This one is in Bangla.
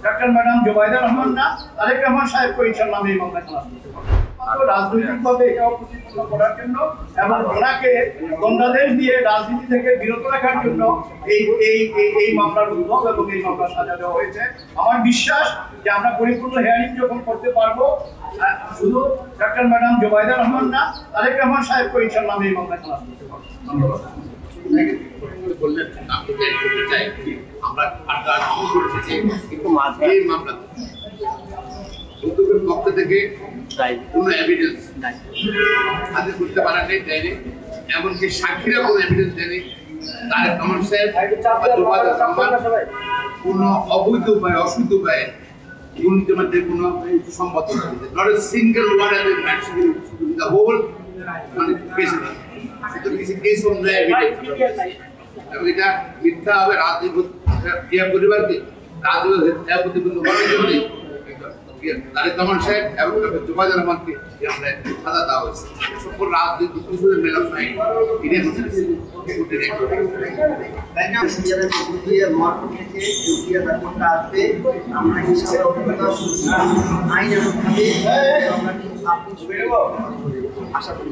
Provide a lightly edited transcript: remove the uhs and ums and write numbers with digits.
ডাক্তার ম্যাডাম জোবাইদা রহমান না তারেক রহমান সাহেবকে ইনশাআল্লাহ আমি এই মামলা খালাস করতে পারবো। রাজনৈতিকভাবে এটাও প্রতিপন্ন করার জন্য এবং ওনাকে দণ্ডাদেশ দিয়ে রাজনীতি থেকে বিরত রাখার জন্য এই মামলার উদ্ভব এবং এই মামলা সাজা দেওয়া হয়েছে। আমার বিশ্বাস যে আমরা পরিপূর্ণ হেয়ারিং যখন করতে পারবো, শুধু ডাক্তার ম্যাডাম জোবাইদা রহমান না তারেক রহমান সাহেবকে ইনশাআল্লাহ আমি এই মামলা খালাস করতে পারবো। ধন্যবাদ। বললেন আপনি করতে চাই আমরা এই মামলা উদ্যোগের পক্ষ থেকে কোনো এভিডেন্স হাতে করতে পারা নেই, দেয়নি, এমনকি সাক্ষীরা কোনো এভিডেন্স দেয়নি। তারেক রহমান সাহেব কোনো অবৈধ উপায়ে অসুস্থ উপায়ে দুর্নীতির মধ্যে কোনো সম্মত not a single word has been mentioned in the whole মানে কেস। কিছু কেস অন দ্য এভিডেন্স এবং এটা মিথ্যা হবে রাজনীতি পরিবারকে রাজনীতি প্রতিবন্ধ করার জন্য তারেক রহমান সাহেব এবং জোবাইদা রহমানকে সাজা দেওয়া হয়েছে। সকল রাজনৈতিক কিছুদের মেলা নাই আশা করি।